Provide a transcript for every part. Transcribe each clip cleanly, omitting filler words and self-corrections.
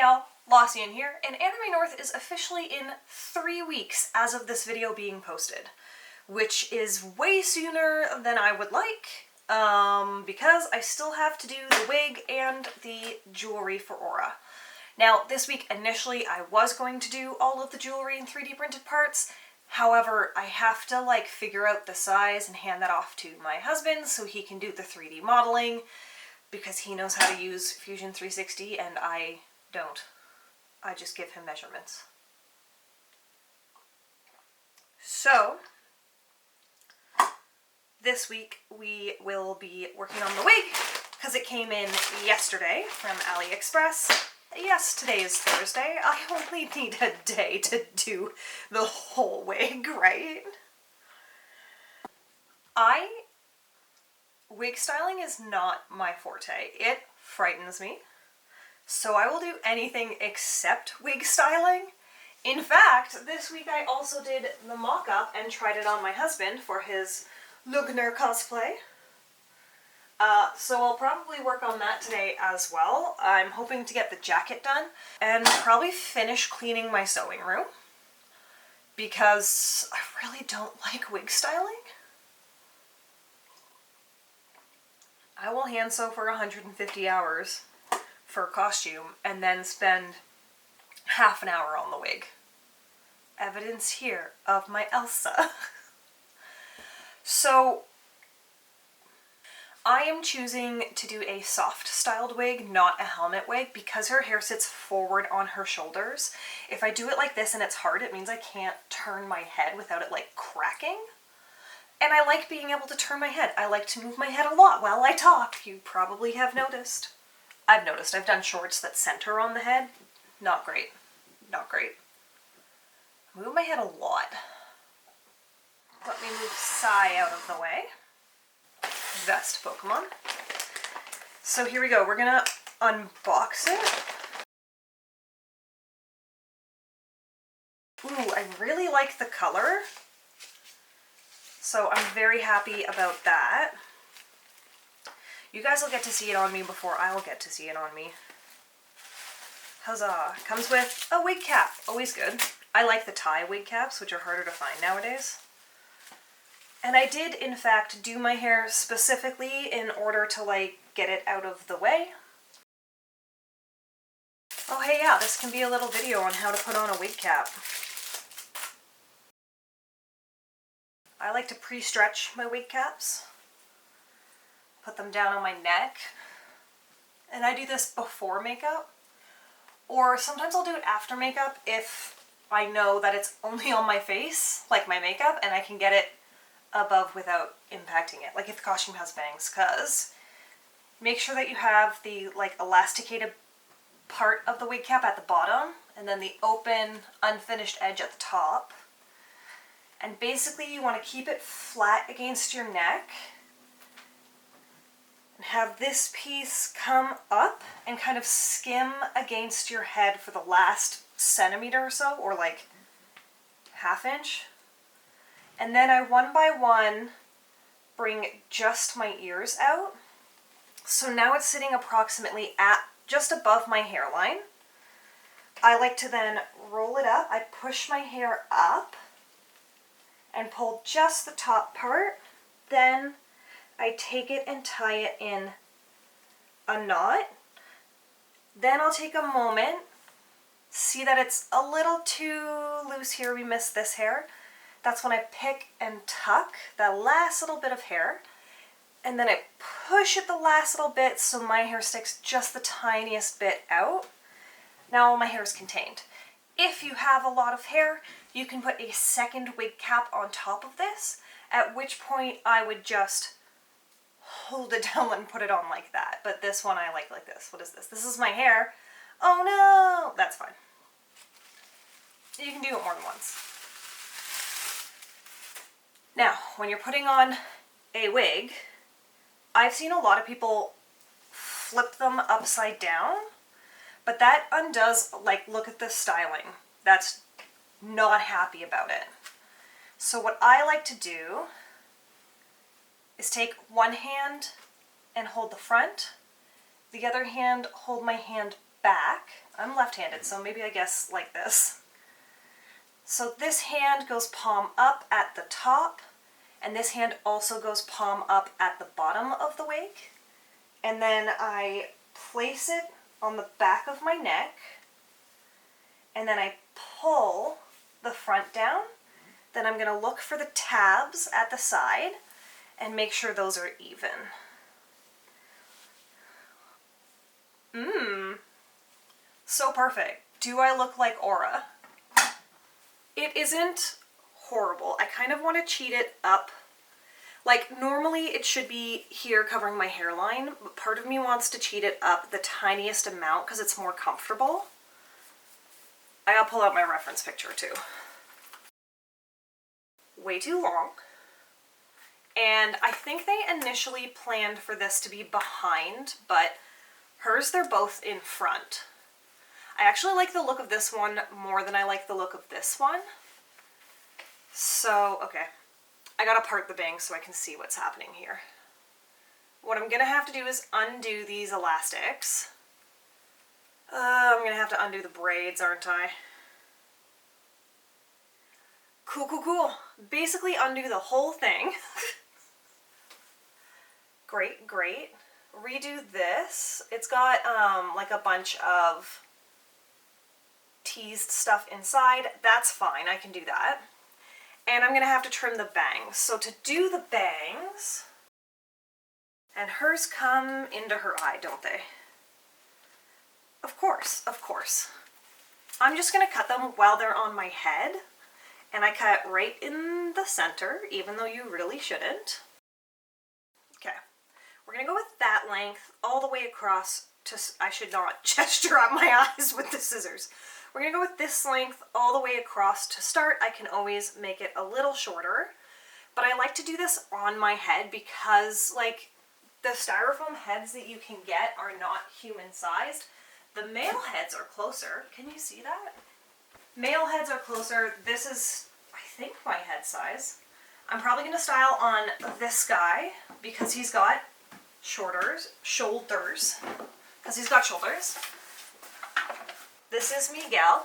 y'all, Lossien here, and Anime North is officially in 3 weeks as of this video being posted, which is way sooner than I would like, because I still have to do the wig and the jewelry for Aura. Now, this week initially I was going to do all of the jewelry in 3D printed parts, however, I have to figure out the size and hand that off to my husband so he can do the 3D modeling, because he knows how to use Fusion 360 and I don't. I just give him measurements. So, this week we will be working on the wig, because it came in yesterday from AliExpress. Yes, today is Thursday. I only need a day to do the whole wig, right? Wig styling is not my forte. It frightens me. So I will do anything except wig styling. In fact, this week I also did the mock-up and tried it on my husband for his Lugner cosplay. So I'll probably work on that today as well. I'm hoping to get the jacket done and probably finish cleaning my sewing room, because I really don't like wig styling. I will hand sew for 150 hours for a costume and then spend half an hour on the wig. Evidence here of my Elsa. So, I am choosing to do a soft styled wig, not a helmet wig, because her hair sits forward on her shoulders. If I do it like this and it's hard, it means I can't turn my head without it cracking. And I like being able to turn my head. I like to move my head a lot while I talk. You probably have noticed. I've noticed. I've done shorts that center on the head. Not great. Not great. I move my head a lot. Let me move Sai out of the way. Best Pokemon. So here we go. We're gonna unbox it. Ooh, I really like the color. So I'm very happy about that. You guys will get to see it on me before I'll get to see it on me. Huzzah. Comes with a wig cap. Always good. I like the tie wig caps, which are harder to find nowadays. And I did, in fact, do my hair specifically in order to, get it out of the way. Oh, hey, yeah, this can be a little video on how to put on a wig cap. I like to pre-stretch my wig caps. Put them down on my neck. And I do this before makeup. Or sometimes I'll do it after makeup if I know that it's only on my face, like my makeup, and I can get it above without impacting it, like if the costume has bangs, because make sure that you have the elasticated part of the wig cap at the bottom and then the open unfinished edge at the top, and basically you want to keep it flat against your neck and have this piece come up and kind of skim against your head for the last centimeter or so, or ½ inch. And then I one by one bring just my ears out. So now it's sitting approximately at just above my hairline. I like to then roll it up. I push my hair up and pull just the top part. Then I take it and tie it in a knot. Then I'll take a moment, see that it's a little too loose here, we missed this hair. That's when I pick and tuck that last little bit of hair, and then I push it the last little bit so my hair sticks just the tiniest bit out. Now my hair is contained. If you have a lot of hair, you can put a second wig cap on top of this, at which point I would just hold it down and put it on like that. But this one I like this. What is this? This is my hair. Oh no! That's fine. You can do it more than once. Now, when you're putting on a wig, I've seen a lot of people flip them upside down, but that undoes, look at the styling. That's not happy about it. So what I like to do is take one hand and hold the front, the other hand hold my hand back. I'm left-handed, so maybe I guess like this. So this hand goes palm up at the top, and this hand also goes palm up at the bottom of the wig. And then I place it on the back of my neck, and then I pull the front down. Then I'm going to look for the tabs at the side and make sure those are even. So perfect. Do I look like Aura? It isn't horrible. I kind of want to cheat it up. Like, normally it should be here covering my hairline, but part of me wants to cheat it up the tiniest amount because it's more comfortable. I gotta pull out my reference picture too. Way too long. And I think they initially planned for this to be behind, but hers, they're both in front. I actually like the look of this one more than I like the look of this one. So, okay. I gotta part the bangs so I can see what's happening here. What I'm gonna have to do is undo these elastics. I'm gonna have to undo the braids, aren't I? Cool, cool, cool. Basically undo the whole thing. Great, great. Redo this. It's got like a bunch of teased stuff inside. That's fine, I can do that. And I'm gonna have to trim the bangs. So to do the bangs, and hers come into her eye, don't they? Of course, of course. I'm just gonna cut them while they're on my head, and I cut right in the center, even though you really shouldn't. Okay, we're gonna go with that length all the way across to, I should not gesture at my eyes with the scissors. We're gonna go with this length all the way across to start. I can always make it a little shorter, but I like to do this on my head because, like, the styrofoam heads that you can get are not human sized. The male heads are closer. Can you see that? Male heads are closer. This is, I think, my head size. I'm probably gonna style on this guy because he's got shoulders. Because he's got shoulders. This is Miguel.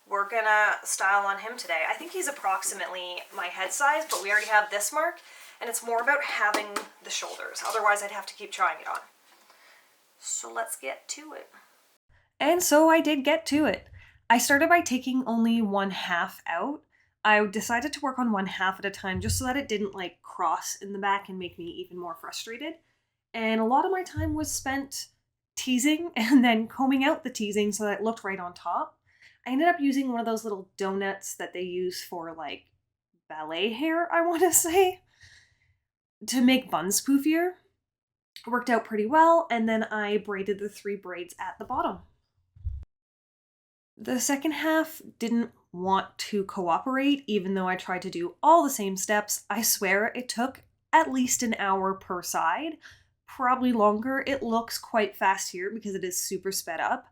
We're gonna style on him today. I think he's approximately my head size, but we already have this mark, and it's more about having the shoulders. Otherwise, I'd have to keep trying it on. So let's get to it. And so I did get to it. I started by taking only 1/2 out. I decided to work on 1/2 at a time just so that it didn't like cross in the back and make me even more frustrated. And a lot of my time was spent teasing and then combing out the teasing so that it looked right on top. I ended up using one of those little donuts that they use for like ballet hair, I want to say, to make buns poofier. It worked out pretty well, and then I braided the 3 braids at the bottom. The second half didn't want to cooperate, even though I tried to do all the same steps. I swear it took at least an hour per side. Probably longer. It looks quite fast here because it is super sped up,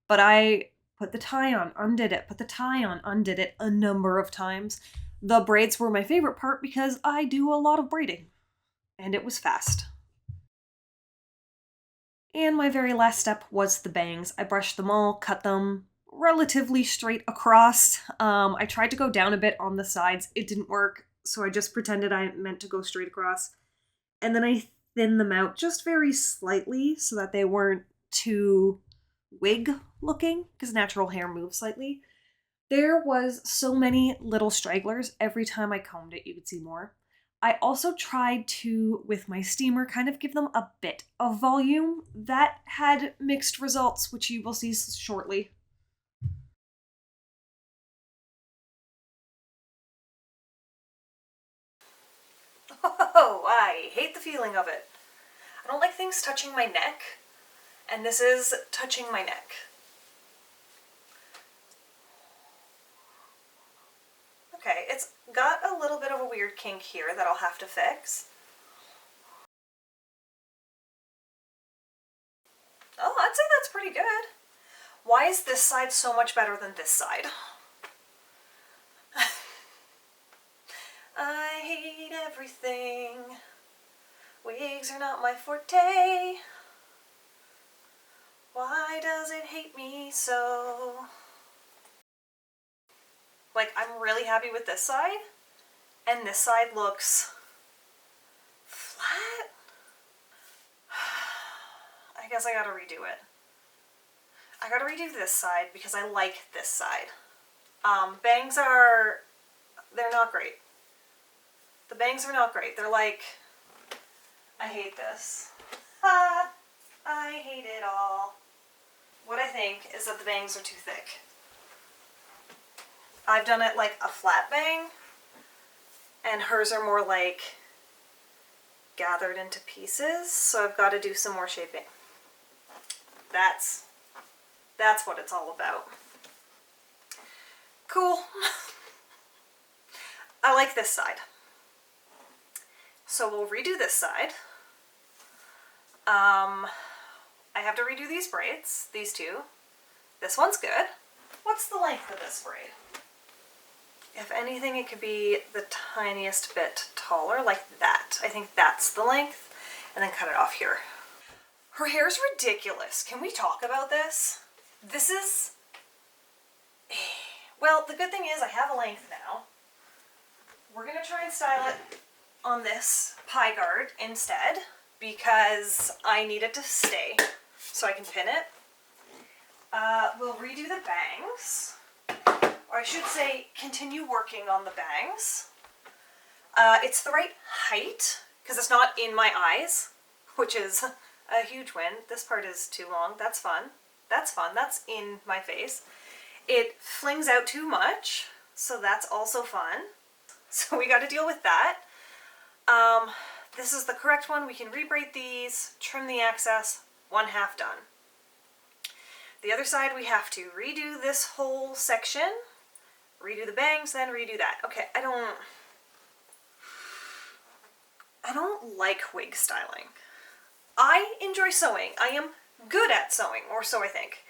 but I put the tie on, undid it, put the tie on, undid it a number of times. The braids were my favorite part because I do a lot of braiding, and it was fast. And my very last step was the bangs. I brushed them all, cut them relatively straight across. I tried to go down a bit on the sides. It didn't work, so I just pretended I meant to go straight across. And then I thin them out just very slightly so that they weren't too wig looking, because natural hair moves slightly. There was so many little stragglers. Every time I combed it, you could see more. I also tried to, with my steamer, kind of give them a bit of volume. That had mixed results, which you will see shortly. Oh, I hate the feeling of it. I don't like things touching my neck, and this is touching my neck. Okay, it's got a little bit of a weird kink here that I'll have to fix. Oh, I'd say that's pretty good. Why is this side so much better than this side? I hate everything. Wigs are not my forte. Why does it hate me so? Like, I'm really happy with this side, and this side looks flat. I guess I gotta redo it. I gotta redo this side because I like this side. Bangs are, they're not great. The bangs are not great. They're like, I hate this. I hate it all. What I think is that the bangs are too thick. I've done it like a flat bang, and hers are more like gathered into pieces, so I've got to do some more shaping. That's what it's all about. Cool. I like this side. So we'll redo this side. I have to redo these braids, these two. This one's good. What's the length of this braid? If anything, it could be the tiniest bit taller, like that. I think that's the length, and then cut it off here. Her hair's ridiculous. Can we talk about this? This is... Well, the good thing is I have a length now. We're gonna try and style it on this pie guard instead because I need it to stay so I can pin it. We'll redo the bangs. Or I should say, continue working on the bangs. It's the right height, because it's not in my eyes, which is a huge win. This part is too long. That's fun. That's fun. That's in my face. It flings out too much, so that's also fun. So we got to deal with that. This is the correct one. We can rebraid these, trim the excess, 1/2 done. The other side, we have to redo this whole section, redo the bangs, then redo that. Okay, I don't like wig styling. I enjoy sewing. I am good at sewing, or so I think.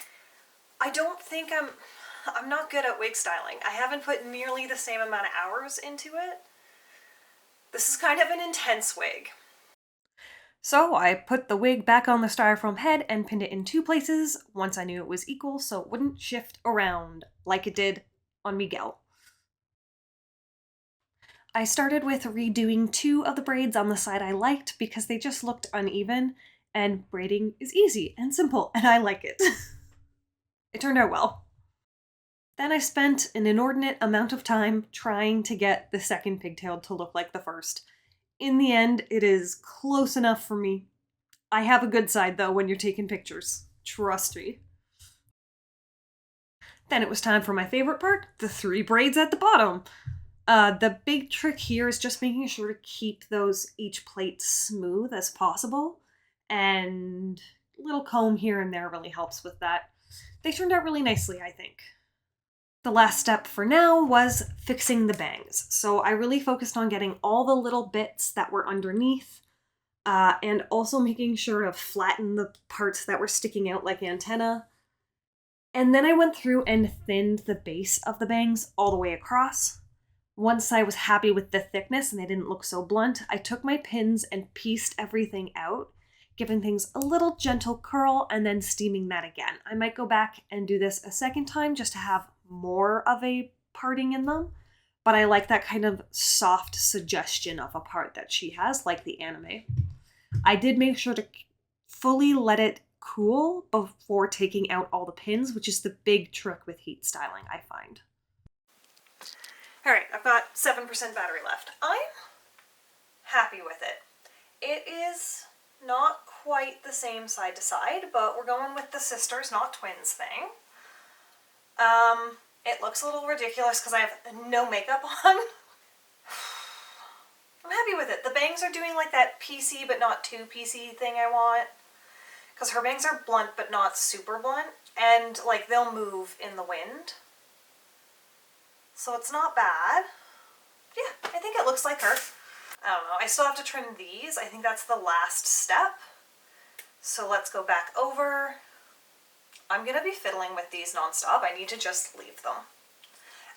I don't think I'm not good at wig styling. I haven't put nearly the same amount of hours into it. This is kind of an intense wig. So I put the wig back on the styrofoam head and pinned it in 2 places once I knew it was equal so it wouldn't shift around like it did on Miguel. I started with redoing 2 of the braids on the side I liked because they just looked uneven, and braiding is easy and simple and I like it. It turned out well. Then I spent an inordinate amount of time trying to get the second pigtail to look like the first. In the end, it is close enough for me. I have a good side though when you're taking pictures. Trust me. Then it was time for my favorite part, the 3 braids at the bottom. The big trick here is just making sure to keep each plate smooth as possible. And a little comb here and there really helps with that. They turned out really nicely, I think. The last step for now was fixing the bangs. So I really focused on getting all the little bits that were underneath, and also making sure to flatten the parts that were sticking out like antenna. And then I went through and thinned the base of the bangs all the way across. Once I was happy with the thickness and they didn't look so blunt, I took my pins and pieced everything out, giving things a little gentle curl and then steaming that again. I might go back and do this a second time just to have more of a parting in them, but I like that kind of soft suggestion of a part that she has, like the anime. I did make sure to fully let it cool before taking out all the pins, which is the big trick with heat styling, I find. Alright, I've got 7% battery left. I'm happy with it. It is not quite the same side to side, but we're going with the sisters, not twins thing. It looks a little ridiculous because I have no makeup on. I'm happy with it. The bangs are doing like that PC but not too PC thing I want. Because her bangs are blunt but not super blunt. And like they'll move in the wind. So it's not bad. Yeah, I think it looks like her. I don't know. I still have to trim these. I think that's the last step. So let's go back over. I'm going to be fiddling with these nonstop. I need to just leave them.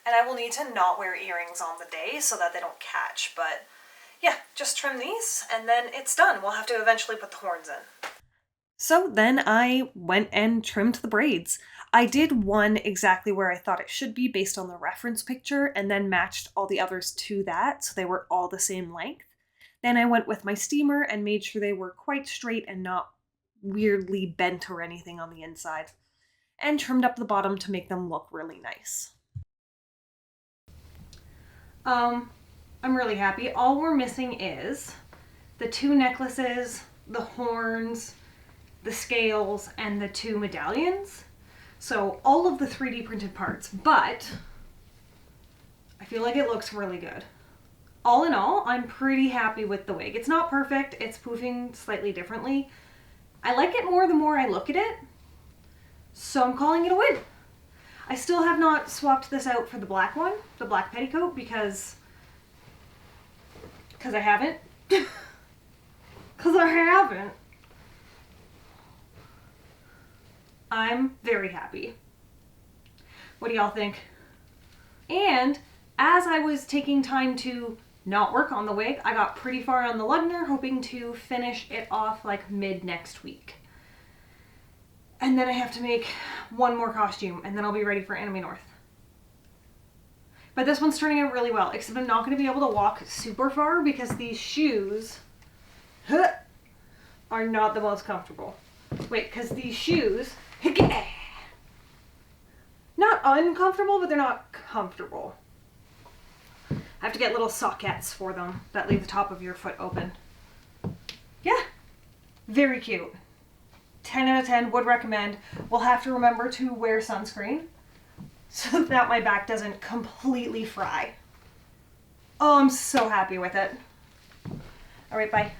And I will need to not wear earrings on the day so that they don't catch. But yeah, just trim these and then it's done. We'll have to eventually put the horns in. So then I went and trimmed the braids. I did one exactly where I thought it should be based on the reference picture and then matched all the others to that so they were all the same length. Then I went with my steamer and made sure they were quite straight and not weirdly bent or anything on the inside, and trimmed up the bottom to make them look really nice. I'm really happy. All we're missing is the 2 necklaces, the horns, the scales, and the 2 medallions. So all of the 3D printed parts, but I feel like it looks really good. All in all, I'm pretty happy with the wig. It's not perfect, it's poofing slightly differently. I like it more the more I look at it, so I'm calling it a win. I still have not swapped this out for the black one, the black petticoat, because I haven't. Because I haven't. I'm very happy. What do y'all think? And as I was taking time to not work on the wig, I got pretty far on the Lugner, hoping to finish it off like mid next week. And then I have to make one more costume, and then I'll be ready for Anime North. But this one's turning out really well, except I'm not going to be able to walk super far because these shoes are not the most comfortable. Wait, because these shoes, not uncomfortable, but they're not comfortable. I have to get little sockets for them that leave the top of your foot open. Yeah, very cute. 10 out of 10, would recommend. We'll have to remember to wear sunscreen so that my back doesn't completely fry. Oh, I'm so happy with it. All right, bye.